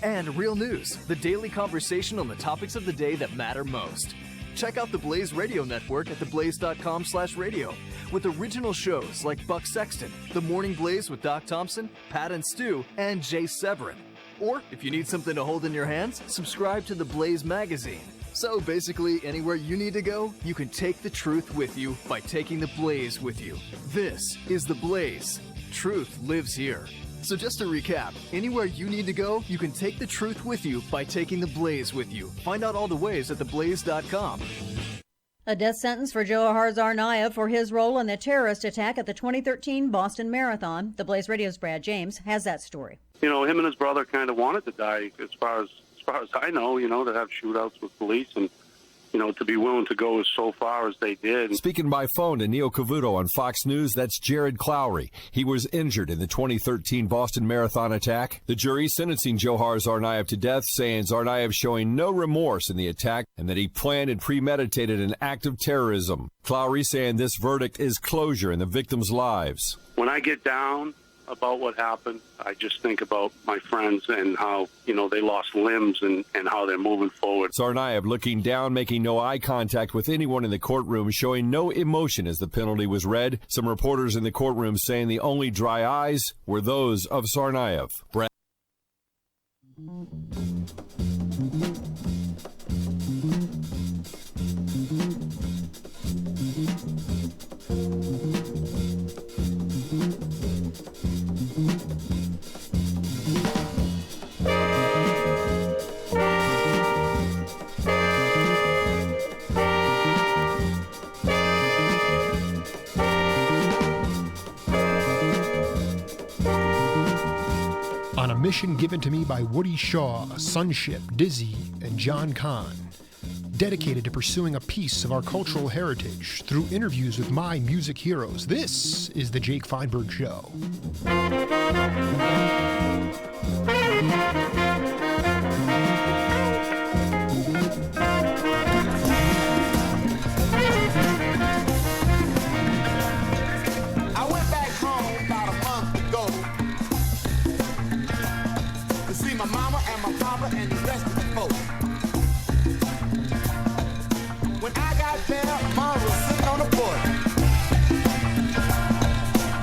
and real news, the daily conversation on the topics of the day that matter most. Check out the Blaze Radio Network at theblaze.com/radio with original shows like Buck Sexton, The Morning Blaze with Doc Thompson, Pat and Stu, and Jay Severin. Or, if you need something to hold in your hands, subscribe to the Blaze magazine. So basically, anywhere you need to go, you can take the truth with you by taking the Blaze with you. This is the Blaze. Truth lives here. So just to recap, anywhere you need to go, you can take the truth with you by taking the Blaze with you. Find out all the ways at theblaze.com. A death sentence for Johar Tsarnaev for his role in the terrorist attack at the 2013 Boston Marathon. The Blaze Radio's Brad James has that story. You know, him and his brother kind of wanted to die, as far as I know, to have shootouts with police and, to be willing to go so far as they did. Speaking by phone to Neil Cavuto on Fox News, that's Jared Clowry. He was injured in the 2013 Boston Marathon attack. The jury sentencing Johar Tsarnaev to death, saying Tsarnaev showing no remorse in the attack and that he planned and premeditated an act of terrorism. Clowry saying this verdict is closure in the victims' lives. When I get down about what happened, I just think about my friends and how, they lost limbs and how they're moving forward. Tsarnaev looking down, making no eye contact with anyone in the courtroom, showing no emotion as the penalty was read. Some reporters in the courtroom saying the only dry eyes were those of Tsarnaev. On a mission given to me by Woody Shaw, Sunship, Dizzy, and John Kahn, dedicated to pursuing a piece of our cultural heritage through interviews with my music heroes, this is The Jake Feinberg Show. And the rest of the folks. When I got there, Mom was sitting on the porch,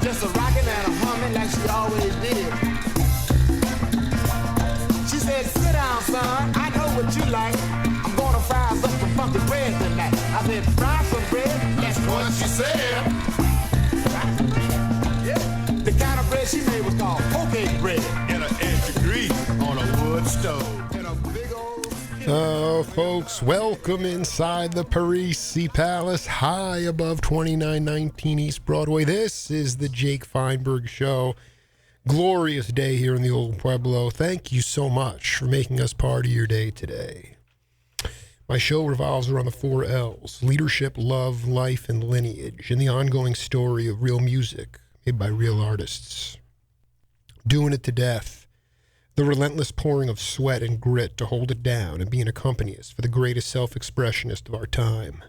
just a rocking and a humming like she always did. She said, "Sit down, son. I know what you like. I'm gonna fry up some funky bread tonight." I said, "Fry some bread." That's what she said. Yeah. The kind of bread she made was called poke bread. And an inch of grease on a wood stove. Folks, welcome inside the Parisi Palace, high above 2919 East Broadway. This is the Jake Feinberg Show. Glorious day here in the Old Pueblo. Thank you so much for making us part of your day today. My show revolves around the 4 L's: leadership, love, life, and lineage, and the ongoing story of real music made by real artists. Doing it to death. The relentless pouring of sweat and grit to hold it down and be an accompanist for the greatest self-expressionist of our time.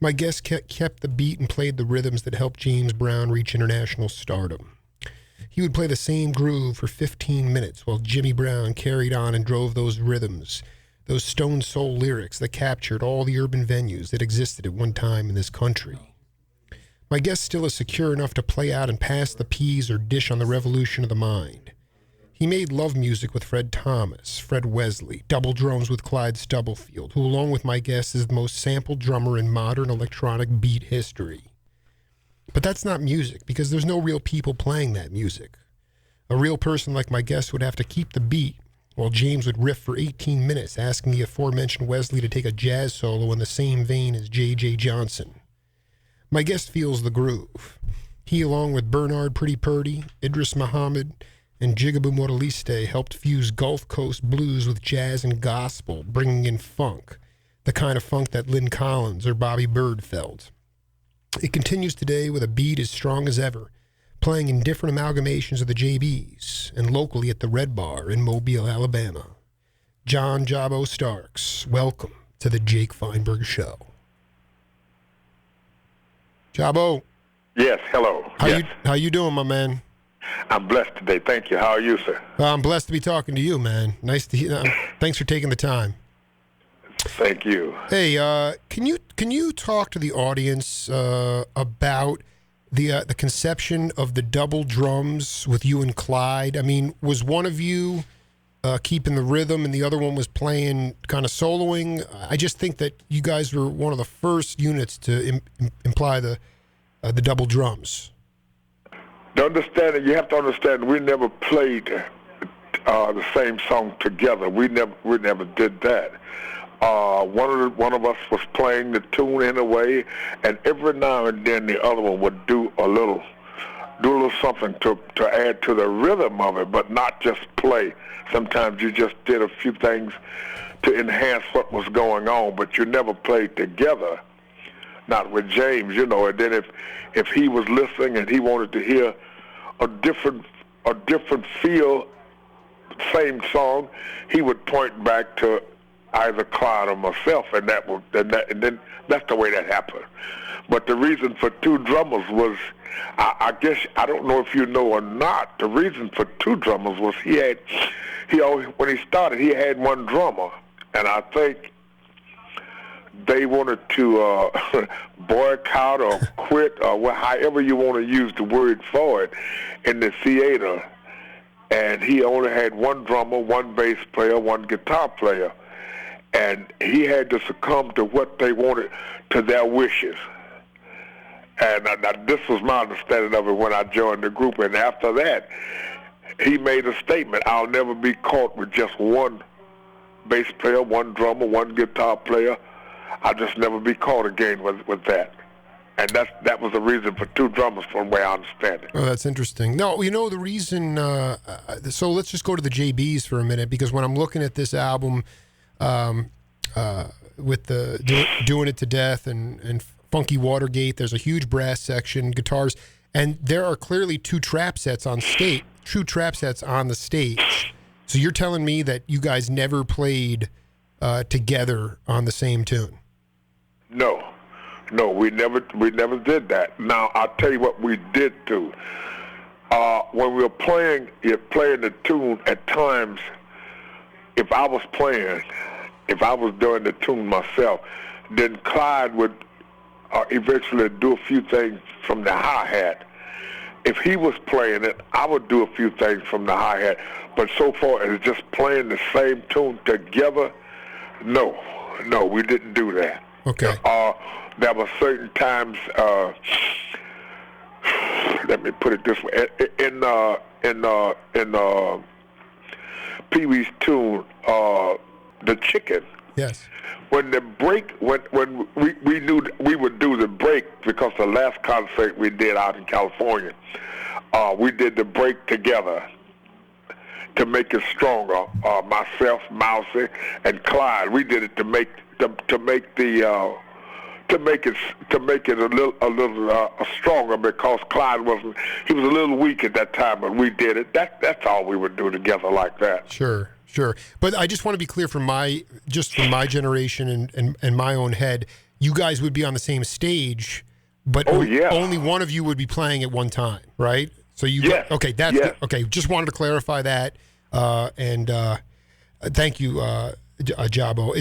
My guest kept the beat and played the rhythms that helped James Brown reach international stardom. He would play the same groove for 15 minutes while Jimmy Brown carried on and drove those rhythms, those stone soul lyrics that captured all the urban venues that existed at one time in this country. My guest still is secure enough to play out and pass the peas or dish on the revolution of the mind. He made love music with Fred Thomas, Fred Wesley, double drums with Clyde Stubblefield, who along with my guest is the most sampled drummer in modern electronic beat history. But that's not music, because there's no real people playing that music. A real person like my guest would have to keep the beat, while James would riff for 18 minutes, asking the aforementioned Wesley to take a jazz solo in the same vein as J.J. Johnson. My guest feels the groove. He, along with Bernard Pretty Purdy, Idris Muhammad, and Jigaboo Moraliste, helped fuse Gulf Coast blues with jazz and gospel, bringing in funk, the kind of funk that Lynn Collins or Bobby Byrd felt. It continues today with a beat as strong as ever, playing in different amalgamations of the JBs, and locally at the Red Bar in Mobile, Alabama. John Jabo Starks, welcome to the Jake Feinberg Show. Jabo. Yes, hello. How you doing, my man? I'm blessed today. Thank you. How are you, sir? I'm blessed to be talking to you, man. Nice to hear. Thanks for taking the time. Thank you. Hey, can you talk to the audience about the conception of the double drums with you and Clyde? I mean, was one of you keeping the rhythm and the other one was playing kind of soloing? I just think that you guys were one of the first units to imply the double drums. You have to understand, we never played the same song together. We never did that. One of us was playing the tune in a way, and every now and then the other one would do a little something to add to the rhythm of it, but not just play. Sometimes you just did a few things to enhance what was going on, but you never played together. Not with James, And then if he was listening and he wanted to hear a different feel, same song, he would point back to either Clyde or myself, and then that's the way that happened. But the reason for two drummers was, I guess, I don't know if you know or not, the reason for two drummers was when he started, he had one drummer, and I think they wanted to boycott or quit, or however you want to use the word for it, in the theater. And he only had one drummer, one bass player, one guitar player. And he had to succumb to what they wanted, to their wishes. And this was my understanding of it when I joined the group. And after that, he made a statement: I'll never be caught with just one bass player, one drummer, one guitar player. I'll just never be caught again with that. And that was the reason for two drummers, from the way I understand it. Oh, that's interesting. No, the reason, so let's just go to the JBs for a minute, because when I'm looking at this album, with the Doing It to Death and Funky Watergate, there's a huge brass section, guitars, and there are clearly two trap sets on the stage. So you're telling me that you guys never played together on the same tune? No, we never did that. Now I'll tell you what we did do. When we were playing the tune, at times, if I was doing the tune myself, then Clyde would eventually do a few things from the hi-hat. If he was playing it, I would do a few things from the hi-hat. But so far as just playing the same tune together, no, we didn't do that. Okay. There were certain times, let me put it this way, in Pee-wee's tune, The Chicken. Yes. When the break, when we knew we would do the break, because the last concert we did out in California, we did the break together to make it stronger. Myself, Mousy, and Clyde, we did it to make it a little stronger, because Clyde was a little weak at that time, but we did it. That's all we would do together like that. Sure. But I just want to be clear from my generation and my own head, you guys would be on the same stage, but only one of you would be playing at one time, right? So okay, that's good. Okay. Just wanted to clarify that, and thank you, Jabo.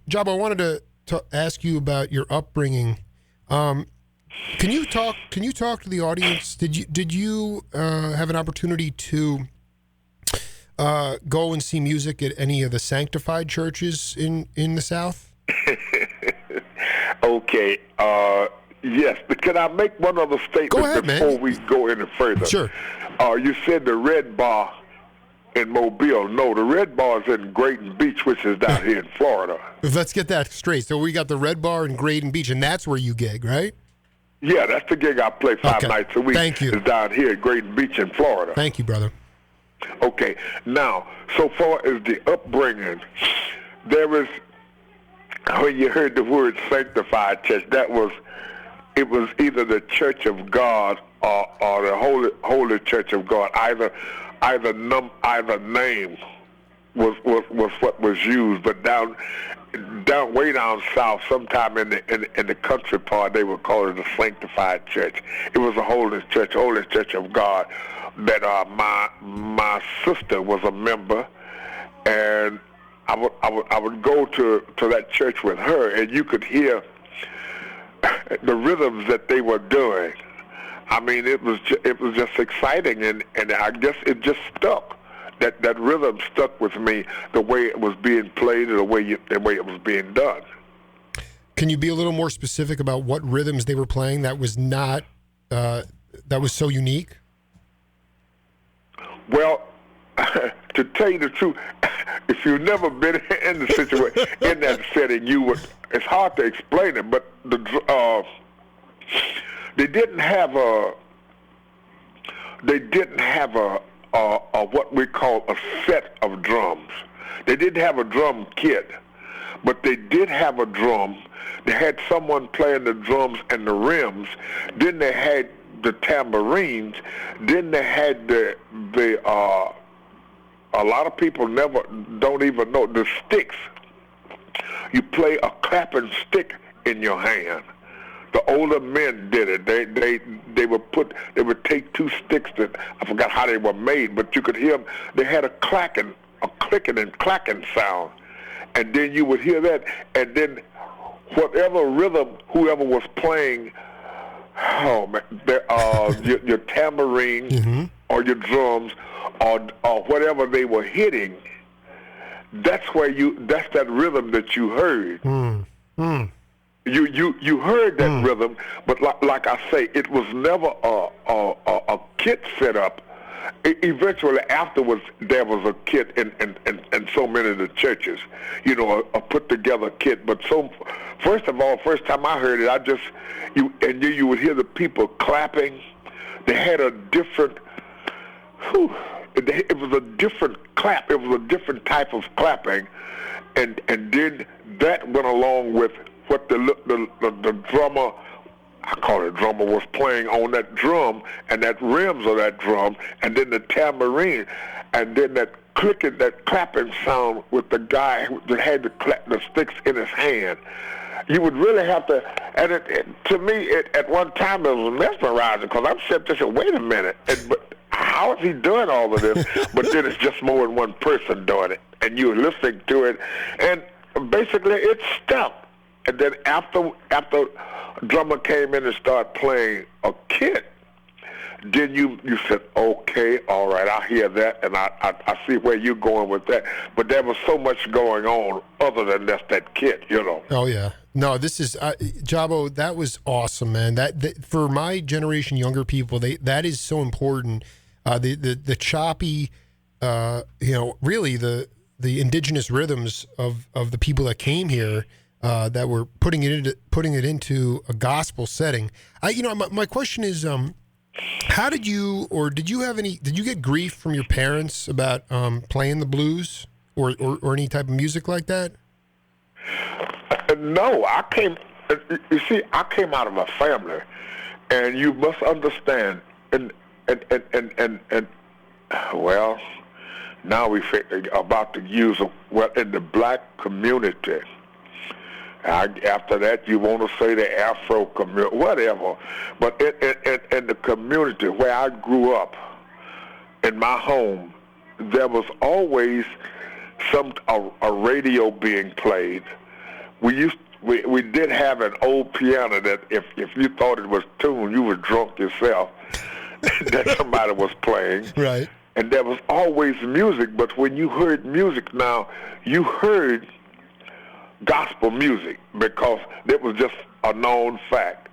Jabo, I wanted to ask you about your upbringing. Can you talk to the audience? Did you have an opportunity to go and see music at any of the sanctified churches in the South? Okay. Yes. Can I make one other statement before we go any further? Sure. You said the Red Bar in Mobile. No, the Red Bar is in Graton Beach, which is down here in Florida. Let's get that straight. So we got the Red Bar in Graton Beach, and that's where you gig, right? Yeah, that's the gig I play 5 nights a week. Thank you. It's down here at Graton Beach in Florida. Thank you, brother. Okay. Now, so far as the upbringing, there was, when you heard the word sanctified church, it was either the Church of God or the Holy Church of God. Either name was what was used. But way down south, sometime in the country part, they would call it a sanctified church. It was a holy church of God. That my sister was a member, and I would go to that church with her, and you could hear the rhythms that they were doing. I mean, it was just exciting, and I guess it just stuck. That rhythm stuck with me, the way it was being played, and the way it was being done. Can you be a little more specific about what rhythms they were playing that was not that was so unique? Well, to tell you the truth, if you've never been in the situation, in that setting, it's hard to explain it, but they didn't have a what we call a set of drums. They didn't have a drum kit, but they did have a drum. They had someone playing the drums and the rims. Then they had the tambourines. Then they had a lot of people don't even know the sticks. You play a clapping stick in your hand. The older men did it. They would take two sticks that I forgot how they were made, but you could hear them. They had a clicking and clacking sound, and then you would hear that, and then whatever rhythm whoever was playing, your tambourine Mm-hmm. or your drums or whatever they were hitting. That's that rhythm that you heard. You heard that rhythm, but like I say, it was never a kit set up. Eventually, afterwards, there was a kit in so many of the churches, a put together kit. But first time I heard it, you would hear the people clapping. They had a different. It was a different clap. It was a different type of clapping, and then that went along with what the drummer, I call it drummer, was playing on that drum, and that rims of that drum, and then the tambourine, and then that clicking, that clapping sound with the guy that had the sticks in his hand. You would really have to, and to me, at one time it was mesmerizing, because I'm sitting there saying, wait a minute, but how is he doing all of this? But then it's just more than one person doing it, and you're listening to it, and basically it stuck. And then after drummer came in and started playing a kit, then you said, okay, all right, I hear that, and I see where you're going with that. But there was so much going on other than just that kit, Oh, yeah. No, this is, Jabo, that was awesome, man. That for my generation, younger people, that is so important. The choppy, really the indigenous rhythms of the people that came here, that were putting it into a gospel setting. My question is, how did you get grief from your parents about playing the blues or any type of music like that? No, I came out of a family, and you must understand, and well, now we're about to use in the black community. After that, you want to say the Afro community, whatever. But in the community where I grew up, in my home, there was always a radio being played. We did have an old piano that if you thought it was tuned, you were drunk yourself that somebody was playing. Right. And there was always music, but when you heard music now, you heard gospel music, because it was just a known fact.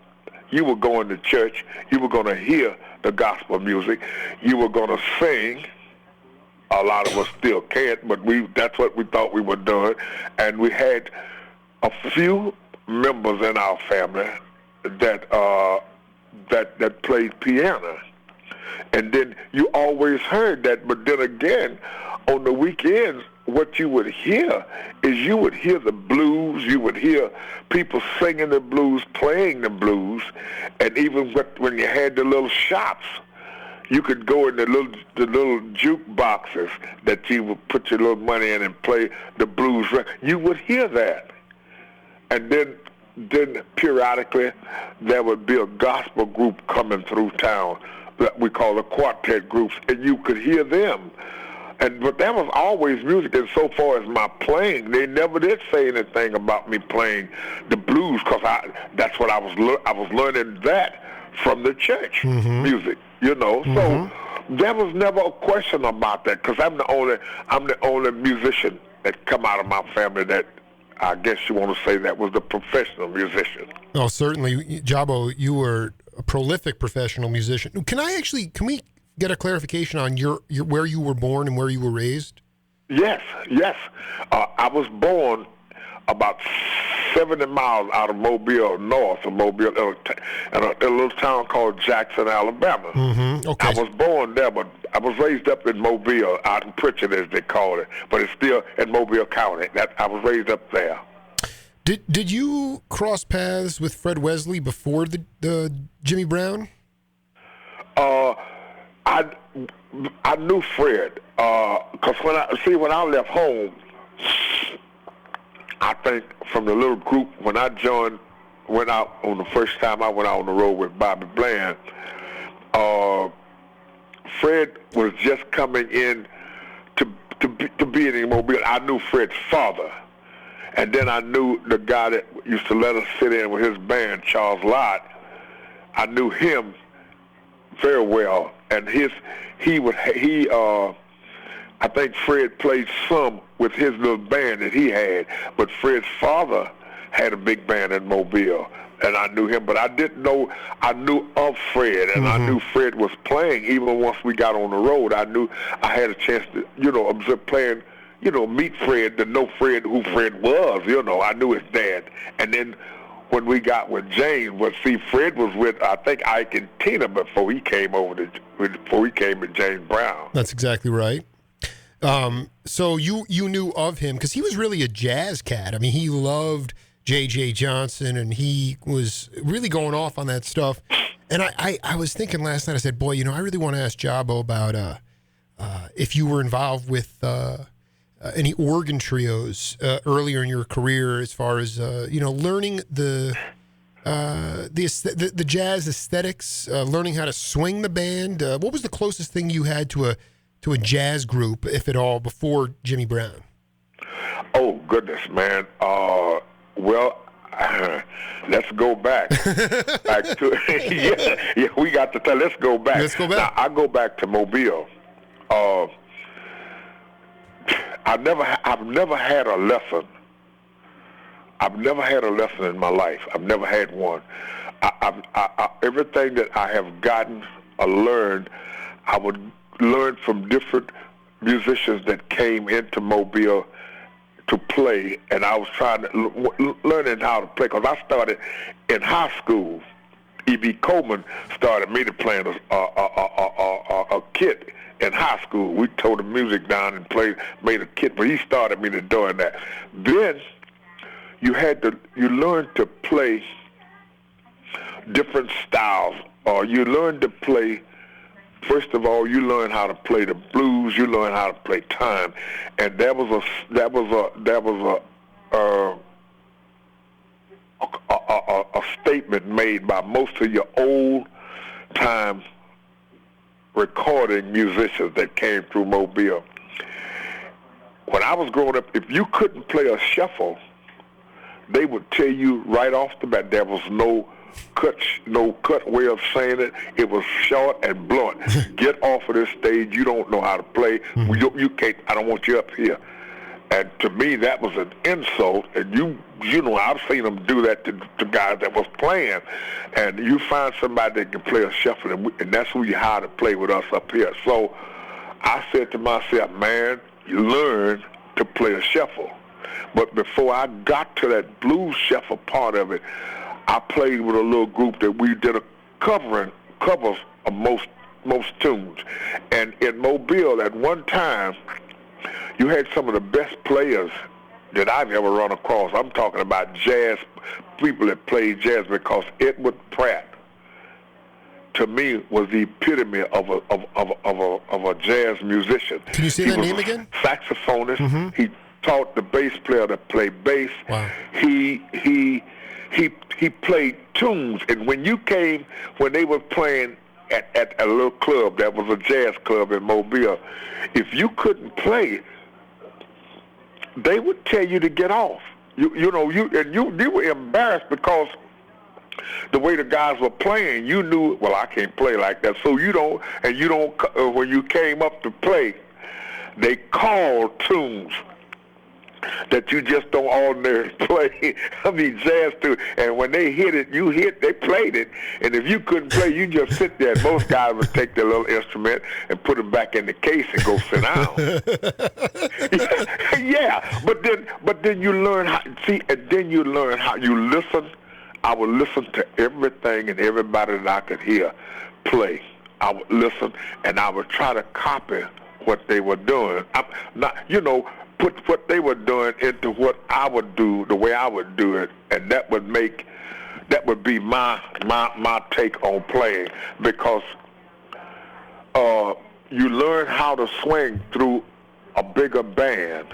You were going to church, you were going to hear the gospel music, you were going to sing. A lot of us still can't, but that's what we thought we were doing. And we had a few members in our family that played piano. And then you always heard that, but then again, on the weekends, what you would hear is you would hear the blues, you would hear people singing the blues, playing the blues, and even when you had the little shops, you could go in the little juke boxes that you would put your little money in and play the blues record. You would hear that. And then periodically there would be a gospel group coming through town that we call the quartet groups, and you could hear them. But that was always music. And so far as my playing, they never did say anything about me playing the blues, because that's what I was learning that from the church music, you know. So there was never a question about that, because I'm the only musician that come out of my family that, I guess you want to say, that was the professional musician. Oh, certainly, Jabo, you were a prolific professional musician. Can we get a clarification on your where you were born and where you were raised? Yes. I was born about 70 miles out of Mobile, north of Mobile, in a little town called Jackson, Alabama. Okay. I was born there, but I was raised up in Mobile, out in Pritchard, as they call it, but it's still in Mobile County. I was raised up there. Did you cross paths with Fred Wesley before the Jimmy Brown? I knew Fred, because when I left home, I think from the little group, when I went out on the first time I went out on the road with Bobby Bland, Fred was just coming in to be in Mobile. I knew Fred's father, and then I knew the guy that used to let us sit in with his band, Charles Lott. I knew him very well, and I think Fred played some with his little band that he had, but Fred's father had a big band in Mobile, and I knew him, but I didn't know. I knew of Fred, and I knew Fred was playing. Even once we got on the road, I knew I had a chance to, observe playing, meet Fred, to know Fred, who Fred was. I knew his dad, and then when we got with James, Fred was with, I think, Ike and Tina before he came to James Brown. That's exactly right. So you knew of him because he was really a jazz cat. I mean, he loved J.J. Johnson, and he was really going off on that stuff. And I was thinking last night, I said, boy, I really want to ask Jabo about if you were involved with any organ trios earlier in your career, as far as learning the jazz aesthetics, learning how to swing the band. What was the closest thing you had to a jazz group, if at all, before Jimmy Brown? Oh goodness, man. Well, let's go back. Yeah, we got to tell. Let's go back. Now, I go back to Mobile. I've never had a lesson. I've never had a lesson in my life. I've never had one. Everything that I have gotten or learned, I would learn from different musicians that came into Mobile to play, and I was trying to learning how to play, because I started in high school. E.B. Coleman started me to play a kit in high school. We tore the music down and made a kit, but he started me to doing that. Then you learned to play different styles, or you learned to play. First of all, you learn how to play the blues. You learn how to play time, and there was a statement made by most of your old time recording musicians that came through Mobile. When I was growing up, if you couldn't play a shuffle, they would tell you right off the bat there was no cut way of saying it. It was short and blunt. Get off of this stage. You don't know how to play. You can't. I don't want you up here. And to me, that was an insult. And I've seen them do that to guys that was playing. And you find somebody that can play a shuffle, and that's who you hire to play with us up here. So I said to myself, man, you learn to play a shuffle. But before I got to that blues shuffle part of it, I played with a little group that we did covers of most tunes. And in Mobile, at one time, you had some of the best players that I've ever run across. I'm talking about jazz, people that played jazz, because Edward Pratt to me, was the epitome of a jazz musician. Can you say that name again? Saxophonist. Mm-hmm. He taught the bass player to play bass. Wow. He played tunes, and when they were playing at a little club that was a jazz club in Mobile, if you couldn't play, they would tell you to get off. You were embarrassed because the way the guys were playing, you knew, well, I can't play like that. So when you came up to play, they called tunes that you just don't ordinarily play. I mean, jazz too. And when they hit it, they played it. And if you couldn't play, you just sit there. And most guys would take their little instrument and put it back in the case and go sit down. Yeah, but then you learn how. See, and then you learn how you listen. I would listen to everything and everybody that I could hear play. I would listen, and I would try to copy what they were doing. I'm not, put what they were doing into what I would do, the way I would do it, and that would be my take on playing, because you learn how to swing through a bigger band.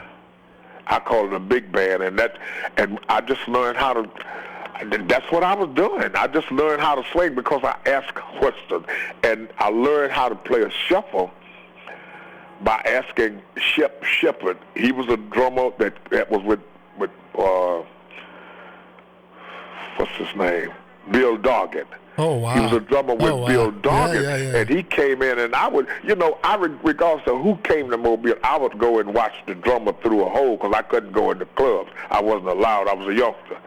I call it a big band, and I just learned how to. That's what I was doing. I just learned how to swing because I asked questions, and I learned how to play a shuffle by asking Shep Shepherd. He was a drummer that was with what's his name? Bill Doggett. Oh, wow. He was a drummer with Bill Doggett, yeah. and he came in, and I would, regardless of who came to Mobile, I would go and watch the drummer through a hole because I couldn't go in the clubs. I wasn't allowed. I was a youngster.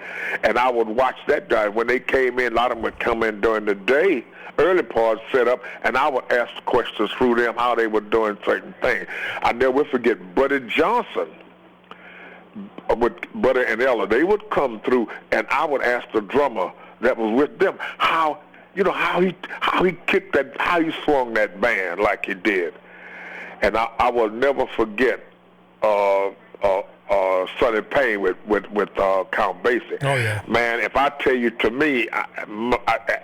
And I would watch that guy. When they came in, a lot of them would come in during the day, early parts set up, and I would ask questions through them, how they were doing certain things. I never forget Buddy Johnson with Buddy and Ella. They would come through, and I would ask the drummer that was with them how he kicked that, how he swung that band like he did. And I will never forget Sonny Payne with Count Basie. Oh yeah, man! If I tell you, to me,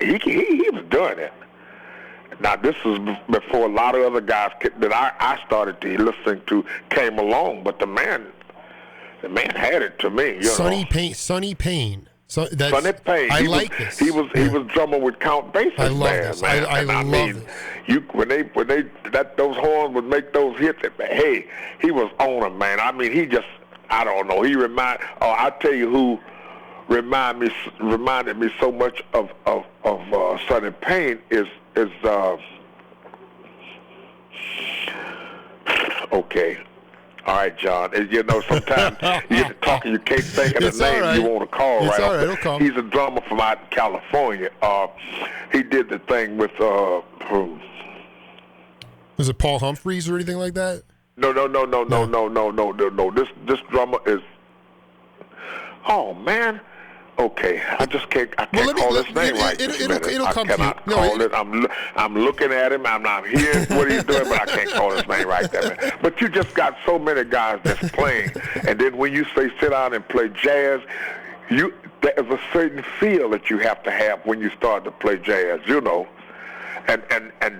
he was doing it. Now this was before a lot of other guys that I started to listen to came along, but the man had it to me. Sonny Payne. Sonny Payne. I like this. He was drummer with Count Basie. I love this. Man. I love mean, this. When those horns would make those hits, hey, he was on them, man. I mean, he just, I don't know. I'll tell you who reminded me so much of Sonny Payne is okay. All right, John. Sometimes you get to talking, you can't think of the name you want to call it's right all off. right. It'll come. He's a drummer from out in California. He did the thing with was it Paul Humphreys or anything like that? No. This drummer is. Oh man. Okay, I can't call his name right. It'll come to you. Call it. I'm looking at him. I'm not hearing what he's doing, but I can't call his name right there, man. But you just got so many guys that's playing, and then when you say sit down and play jazz, there's a certain feel that you have to have when you start to play jazz, And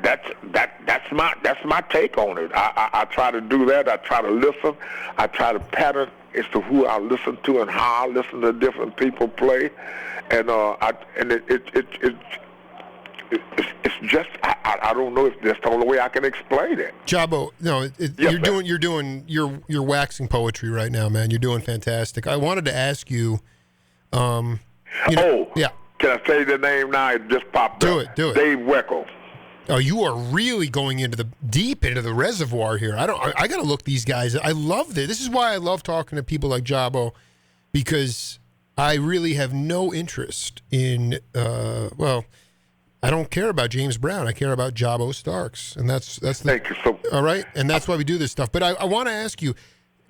that's my take on it. I try to do that. I try to listen. I try to pattern as to who I listen to and how I listen to different people play, and it's just I don't know if that's the only way I can explain it. Jabo, no, you're doing waxing poetry right now, man. You're doing fantastic. I wanted to ask you, yeah. Can I say the name now? It just popped up. Do it. Dave Weckl. Oh, you are really going deep into the reservoir here. I got to look these guys. I love this. This is why I love talking to people like Jabo, because I really have no interest in. I don't care about James Brown. I care about Jabo Starks, and that's the. Thank you so. All right, and that's why we do this stuff. But I want to ask you,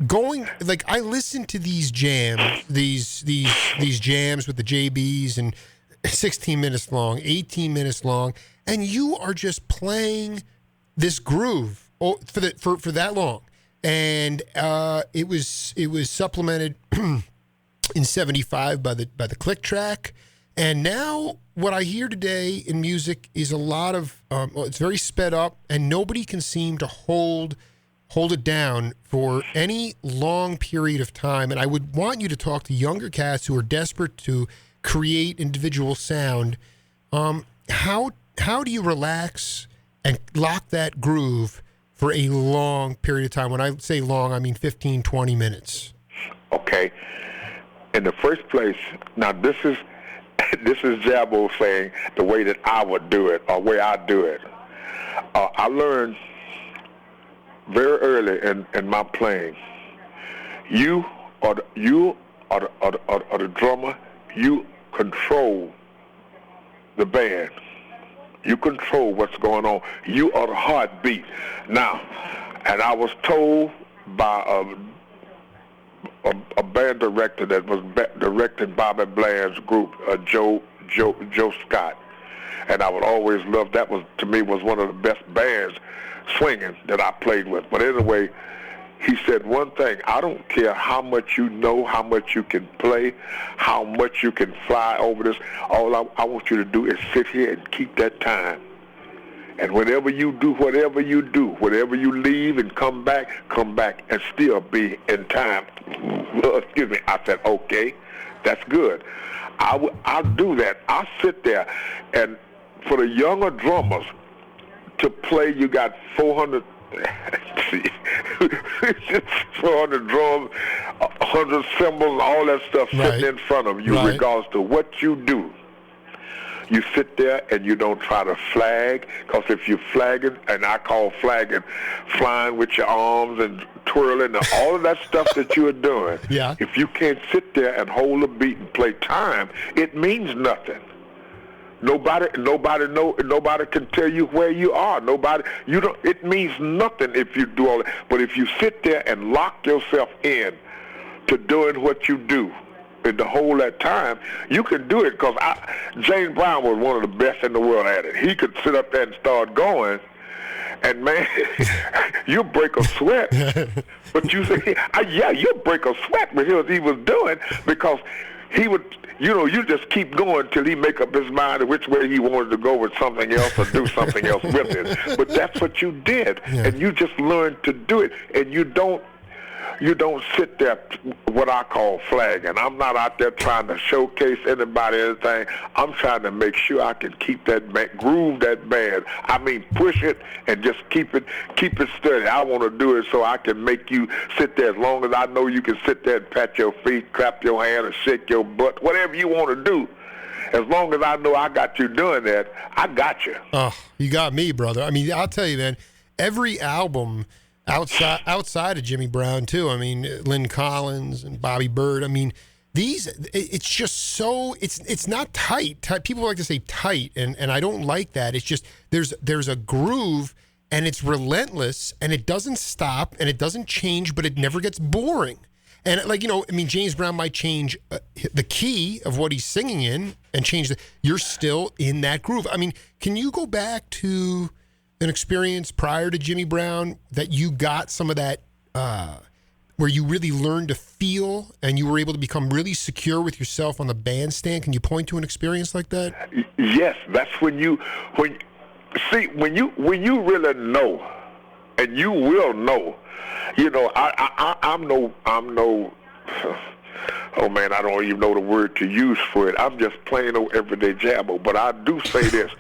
I listen to these jams, these jams with the JBs, and 16 minutes long, 18 minutes long. And you are just playing this groove for that long, and it was supplemented in '75 by the click track, And now what I hear today in music is a lot of, it's very sped up, and nobody can seem to hold it down for any long period of time. And I would want you to talk to younger cats who are desperate to create individual sound. How do you relax and lock that groove for a long period of time? When I say long, I mean 15, 20 minutes. Okay. In the first place, now this is Jabbo saying the way that I would do it, or way I do it. I learned very early in my playing. You are the drummer. You control the band. You control what's going on. You are the heartbeat. Now, and I was told by a band director that was directing Bobby Bland's group, Joe Scott, and I would always love that. Was to me was one of the best bands swinging that I played with. But anyway, he said one thing: I don't care how much you know, how much you can play, how much you can fly over this. All I want you to do is sit here and keep that time. And whenever you you leave and come back and still be in time. Well, excuse me. I said, okay, that's good. I'll do that. I'll sit there. And for the younger drummers to play, you got 400, 400 drums, 100 cymbals, all that stuff sitting in front of you, regardless to what you do. You sit there and you don't try to flag, because if you're flagging, and I call flagging, flying with your arms and twirling and all of that stuff that you are doing, if you can't sit there and hold a beat and play time, it means nothing. Nobody can tell you where you are. It means nothing if you do all that. But if you sit there and lock yourself in to doing what you do, and the whole that time, you can do it, because James Brown was one of the best in the world at it. He could sit up there and start going, and man, you break a sweat. But you say, you break a sweat with what he was doing, because he would, you just keep going till he make up his mind which way he wanted to go with something else or do something else with it. But that's what you did, and you just learned to do it, and you don't sit there, what I call flagging. I'm not out there trying to showcase anybody or anything. I'm trying to make sure I can keep that groove that band. I mean, push it and just keep it steady. I want to do it so I can make you sit there. As long as I know you can sit there and pat your feet, clap your hand, or shake your butt, whatever you want to do. As long as I know I got you doing that, I got you. Oh, you got me, brother. I mean, I'll tell you, man, every album outside of Jimmy Brown too. I mean, Lynn Collins and Bobby Bird. I mean, it's just so it's not tight. People like to say tight, and I don't like that. It's just there's a groove, and it's relentless, and it doesn't stop, and it doesn't change, but it never gets boring. And James Brown might change the key of what he's singing in and change you're still in that groove. I mean, can you go back to an experience prior to Jimmy Brown that you got some of that where you really learned to feel and you were able to become really secure with yourself on the bandstand? Can you point to an experience like that? Yes, that's when you really know, and you will know. I'm no oh man, I don't even know the word to use for it. I'm just plain old everyday Jabbo. But I do say this: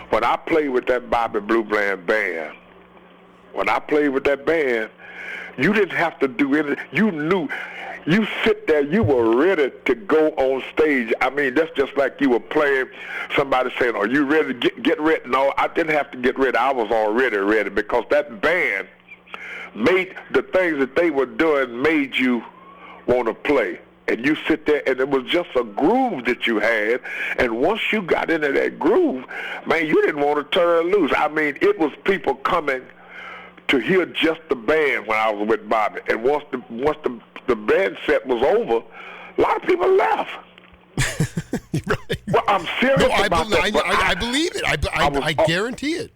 when I played with that Bobby Blue Bland band, you didn't have to do anything. You knew. You sit there, you were ready to go on stage. I mean, that's just like you were playing, somebody saying, are you ready to get ready? No, I didn't have to get ready. I was already ready, because that band made the things that they were doing made you want to play. And you sit there, and it was just a groove that you had. And once you got into that groove, man, you didn't want to turn loose. I mean, it was people coming to hear just the band when I was with Bobby. And once the band set was over, a lot of people left. Right. Well, I'm serious about that. I believe it. I guarantee it.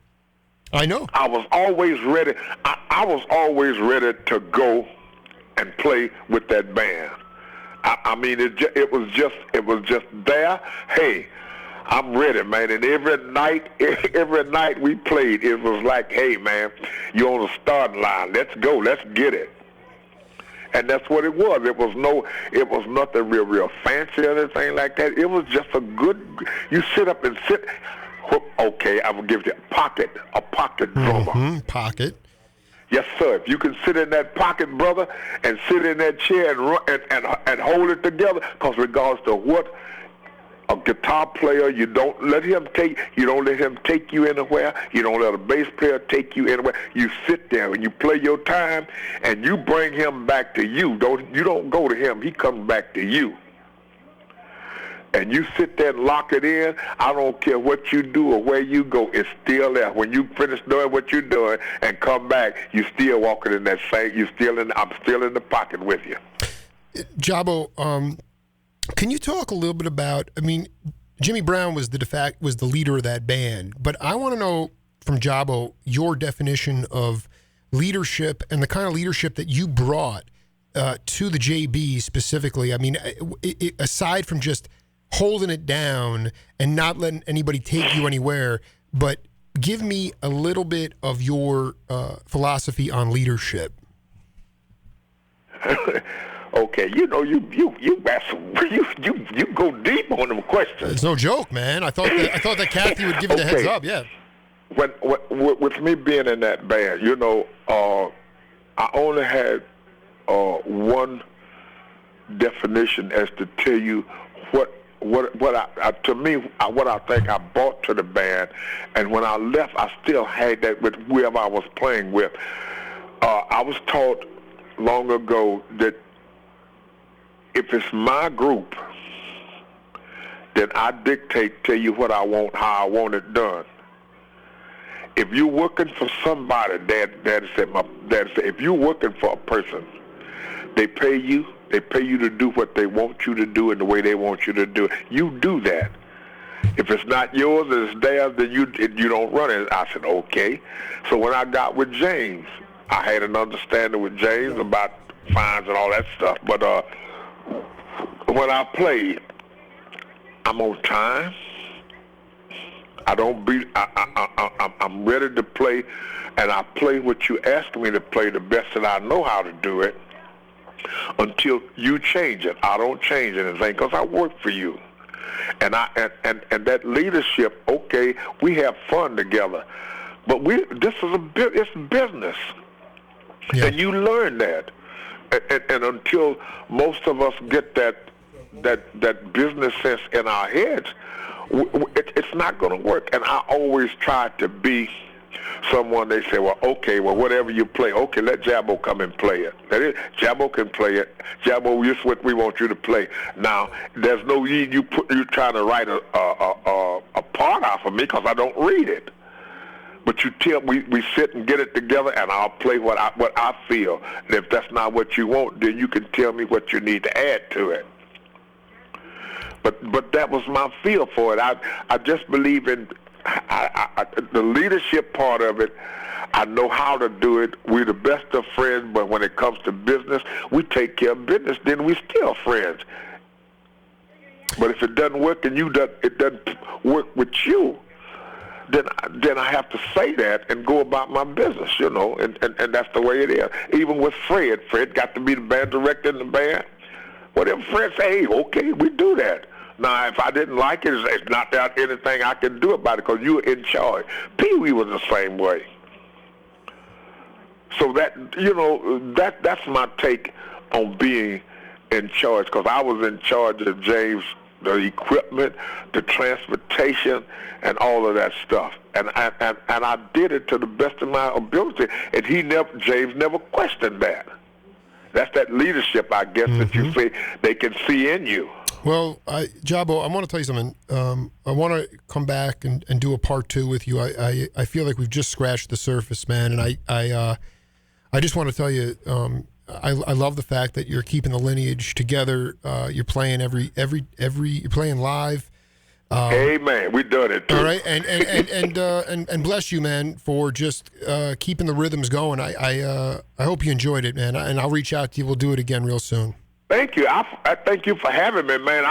I know. I was always ready. I was always ready to go and play with that band. I mean, it was just there. Hey, I'm ready, man. And every night we played, it was like, hey, man, you're on the starting line. Let's go. Let's get it. And that's what it was. It was nothing real fancy or anything like that. It was just a good. You sit up and sit. Okay, I will give you a pocket drummer. Mm-hmm, pocket. Yes, sir. If you can sit in that pocket, brother, and sit in that chair and run, and hold it together, because regardless to what a guitar player, you don't let him take you anywhere. You don't let a bass player take you anywhere. You sit there and you play your time, and you bring him back to you. You don't go to him. He comes back to you. And you sit there and lock it in. I don't care what you do or where you go. It's still there. When you finish doing what you're doing and come back, you still walking in that same. I'm still in the pocket with you. Jabo, can you talk a little bit about? I mean, Jimmy Brown was the leader of that band, but I want to know from Jabo your definition of leadership and the kind of leadership that you brought to the JB specifically. I mean, aside from just holding it down and not letting anybody take you anywhere, but give me a little bit of your philosophy on leadership. Okay, you go deep on them questions. It's no joke, man. I thought that Kathy would give you the heads up. Yeah. When with me being in that band, I only had one definition as to tell you what I think I brought to the band, and when I left, I still had that with whoever I was playing with. I was taught long ago that if it's my group, then I tell you what I want, how I want it done. If you're working for somebody, Dad said, if you're working for a person, they pay you to do what they want you to do and the way they want you to do it. You do that. If it's not yours, it's theirs, then you don't run it. I said, okay. So when I got with James, I had an understanding with James about fines and all that stuff. But when I play, I'm on time. I'm ready to play, and I play what you ask me to play the best that I know how to do it until you change it. I don't change anything because I work for you. And that leadership, okay, we have fun together, but it's business. Yeah. And you learn that. And until most of us get that business sense in our heads, it's not going to work. And I always try to be someone. They say, well, okay, well, whatever you play, okay, let Jabo come and play it. That is, Jabo can play it. Jabo, this is what we want you to play. Now, there's no you trying to write a part out for me because I don't read it. But we sit and get it together, and I'll play what I feel. And if that's not what you want, then you can tell me what you need to add to it. But that was my feel for it. I just believe in the leadership part of it. I know how to do it. We're the best of friends, but when it comes to business, we take care of business. Then we still friends. But if it doesn't work and it doesn't work with you, then I have to say that and go about my business, and that's the way it is. Even with Fred got to be the band director in the band. Whatever Fred say, hey, okay, we do that. Now, if I didn't like it, it's not that anything I can do about it because you're in charge. Pee Wee was the same way. So that's my take on being in charge, because I was in charge of James, the equipment, the transportation, and all of that stuff. And I did it to the best of my ability. And James never questioned that. That's that leadership, I guess, that you say they can see in you. Well, Jabo, I want to tell you something. I want to come back and do a part 2 with you. I feel like we've just scratched the surface, man. And I just want to tell you, I love the fact that you're keeping the lineage together. You're playing you're playing live. Amen. We done it too. All right, and bless you, man, for just keeping the rhythms going. I hope you enjoyed it, man. And I'll reach out to you. We'll do it again real soon. Thank you. I thank you for having me, man.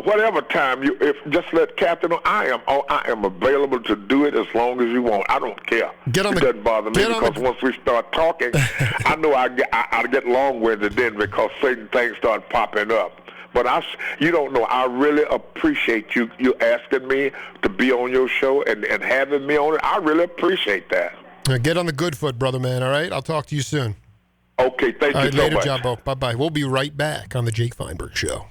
Whatever time if just let Captain know I am available to do it as long as you want. I don't care. It doesn't bother me because once we start talking, I know I get long-winded then because certain things start popping up. But you don't know. I really appreciate you asking me to be on your show and having me on it. I really appreciate that. Get on the good foot, brother, man. All right, I'll talk to you soon. Okay, thank you so later, much. Jumbo. Bye-bye. We'll be right back on the Jake Feinberg Show.